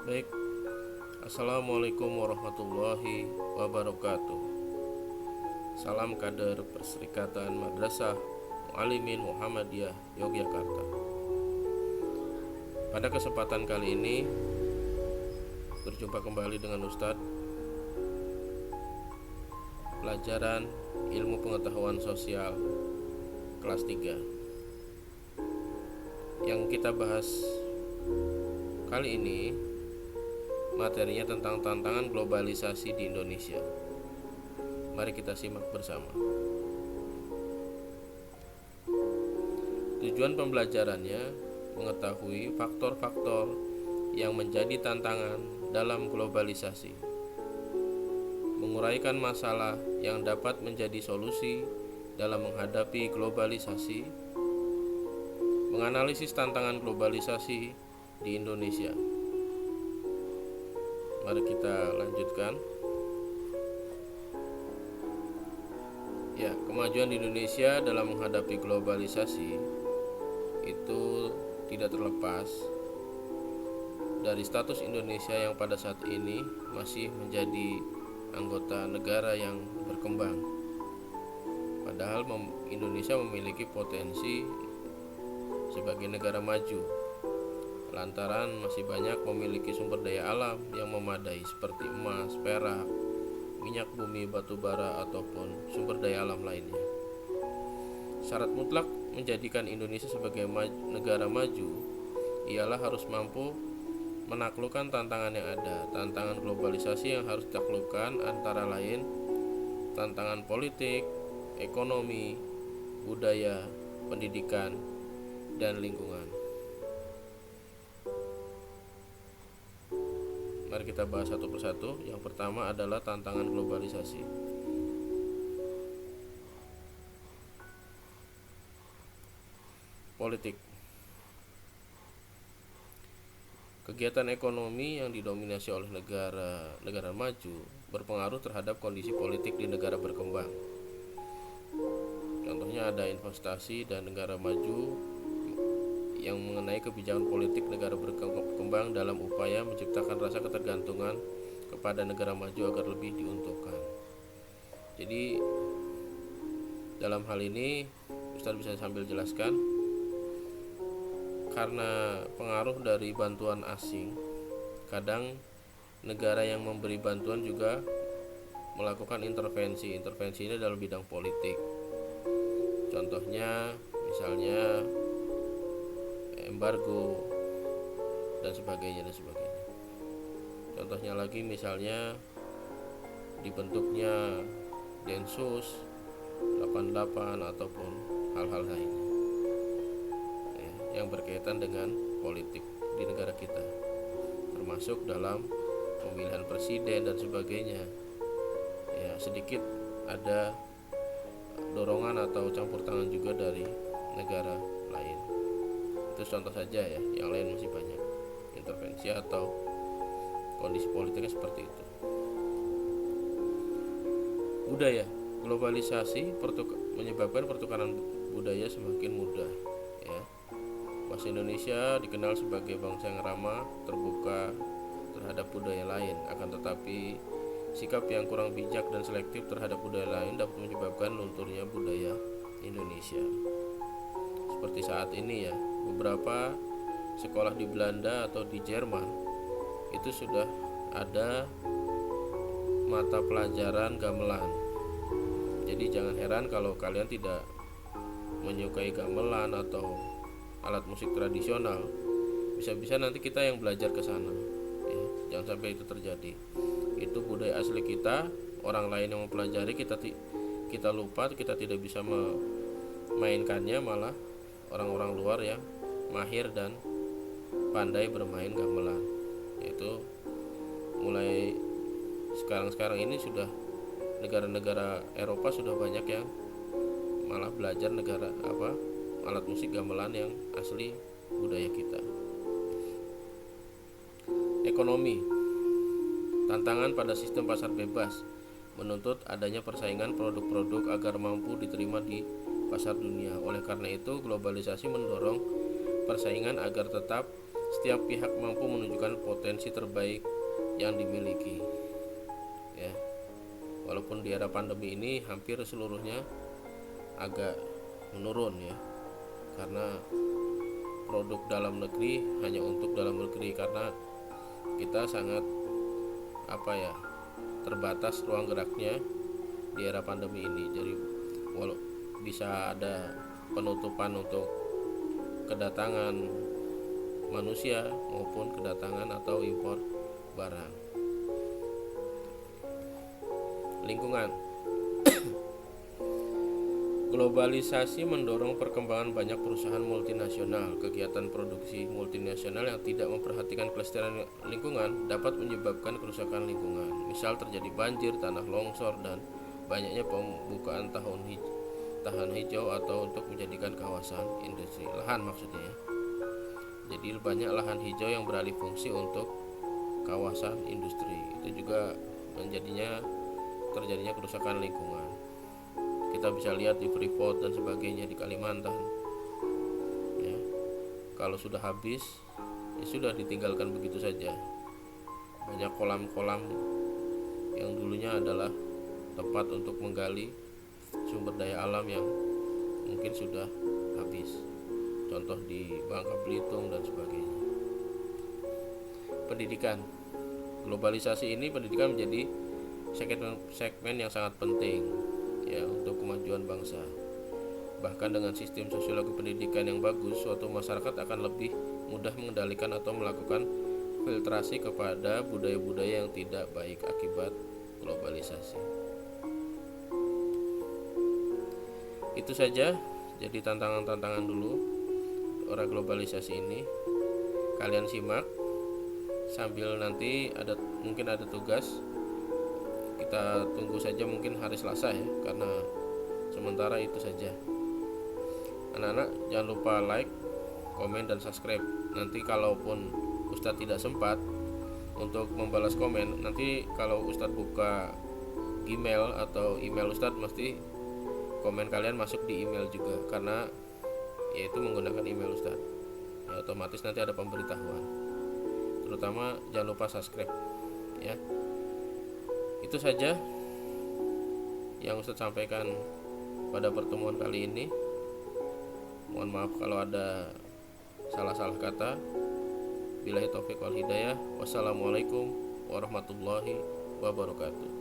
Baik, Assalamualaikum warahmatullahi wabarakatuh. Salam kader Perserikatan Madrasah Muallimin Muhammadiyah Yogyakarta. Pada kesempatan kali ini berjumpa kembali dengan Ustadz pelajaran ilmu pengetahuan sosial kelas 3. Yang kita bahas kali ini materinya tentang tantangan globalisasi di Indonesia. Mari kita simak bersama. Tujuan pembelajarannya mengetahui faktor-faktor yang menjadi tantangan dalam globalisasi, menguraikan masalah yang dapat menjadi solusi dalam menghadapi globalisasi, menganalisis tantangan globalisasi di Indonesia. Mari kita lanjutkan. Ya, kemajuan di Indonesia dalam menghadapi globalisasi itu tidak terlepas dari status Indonesia yang pada saat ini masih menjadi anggota negara yang berkembang. Padahal Indonesia memiliki potensi sebagai negara maju, lantaran masih banyak memiliki sumber daya alam yang memadai seperti emas, perak, minyak bumi, batu bara, ataupun sumber daya alam lainnya. Syarat mutlak menjadikan Indonesia sebagai negara maju ialah harus mampu menaklukkan tantangan yang ada. Tantangan globalisasi yang harus ditaklukkan antara lain tantangan politik, ekonomi, budaya, pendidikan, dan lingkungan. Mari kita bahas satu persatu. Yang pertama adalah tantangan globalisasi. Politik. Kegiatan ekonomi yang didominasi oleh negara maju berpengaruh terhadap kondisi politik di negara berkembang. Contohnya ada investasi dan negara maju yang mengenai kebijakan politik negara berkembang dalam upaya menciptakan rasa ketergantungan kepada negara maju agar lebih diuntungkan. Jadi dalam hal ini Ustadz bisa sambil jelaskan, karena pengaruh dari bantuan asing, kadang negara yang memberi bantuan juga melakukan intervensi. Intervensi ini dalam bidang politik. Contohnya misalnya embargo dan sebagainya. Contohnya lagi misalnya dibentuknya Densus 88 ataupun hal-hal lain ya, yang berkaitan dengan politik di negara kita, termasuk dalam pemilihan presiden dan sebagainya. Ya, sedikit ada dorongan atau campur tangan juga dari negara lain. Itu contoh saja ya, yang lain masih banyak intervensi atau kondisi politiknya seperti itu. Budaya. Globalisasi menyebabkan pertukaran budaya semakin mudah ya. Bahasa Indonesia dikenal sebagai bangsa yang ramah, terbuka terhadap budaya lain. Akan tetapi sikap yang kurang bijak dan selektif terhadap budaya lain dapat menyebabkan lunturnya budaya Indonesia. Seperti saat ini ya, beberapa sekolah di Belanda atau di Jerman itu sudah ada mata pelajaran gamelan. Jadi jangan heran kalau kalian tidak menyukai gamelan atau alat musik tradisional. Bisa-bisa nanti kita yang belajar ke sana ya, jangan sampai itu terjadi. Itu budaya asli kita, orang lain yang mempelajari, kita lupa, kita tidak bisa memainkannya, malah orang-orang luar yang mahir dan pandai bermain gamelan. Itu mulai sekarang ini sudah negara-negara Eropa sudah banyak yang malah belajar alat musik gamelan yang asli budaya kita. Ekonomi. Tantangan pada sistem pasar bebas menuntut adanya persaingan produk-produk agar mampu diterima di pasar dunia. Oleh karena itu, globalisasi mendorong persaingan agar tetap setiap pihak mampu menunjukkan potensi terbaik yang dimiliki. Ya, walaupun di era pandemi ini hampir seluruhnya agak menurun ya, karena produk dalam negeri hanya untuk dalam negeri, karena kita sangat terbatas ruang geraknya di era pandemi ini. Jadi walau bisa ada penutupan untuk kedatangan manusia maupun kedatangan atau impor barang. Lingkungan. Globalisasi mendorong perkembangan banyak perusahaan multinasional. Kegiatan produksi multinasional yang tidak memperhatikan kelestarian lingkungan dapat menyebabkan kerusakan lingkungan. Misal terjadi banjir, tanah longsor, dan banyaknya pembukaan tahan hijau atau untuk menjadikan kawasan industri. Lahan maksudnya ya. Jadi banyak lahan hijau yang beralih fungsi untuk kawasan industri. Itu juga terjadinya kerusakan lingkungan. Kita bisa lihat di Freeport dan sebagainya di Kalimantan ya. Kalau sudah habis ya sudah ditinggalkan begitu saja. Banyak kolam-kolam yang dulunya adalah tempat untuk menggali sumber daya alam yang mungkin sudah habis. Contoh di Bangka Belitung dan sebagainya. Pendidikan. Globalisasi ini pendidikan menjadi segmen yang sangat penting ya untuk kemajuan bangsa. Bahkan dengan sistem sosiologi pendidikan yang bagus, suatu masyarakat akan lebih mudah mengendalikan atau melakukan filtrasi kepada budaya-budaya yang tidak baik akibat globalisasi. Itu saja, jadi tantangan-tantangan dulu era globalisasi ini. Kalian simak sambil nanti mungkin ada tugas. Kita tunggu saja mungkin hari Selasa ya, karena sementara itu saja. Anak-anak jangan lupa like, komen, dan subscribe. Nanti kalaupun Ustadz tidak sempat untuk membalas komen, nanti kalau Ustadz buka Gmail atau email Ustadz, mesti komen kalian masuk di email juga, karena yaitu menggunakan email Ustadz ya, otomatis nanti ada pemberitahuan. Terutama jangan lupa subscribe ya. Itu saja yang Ustadz sampaikan pada pertemuan kali ini. Mohon maaf kalau ada salah-salah kata. Billahi taufiq wal hidayah. Wassalamualaikum warahmatullahi wabarakatuh.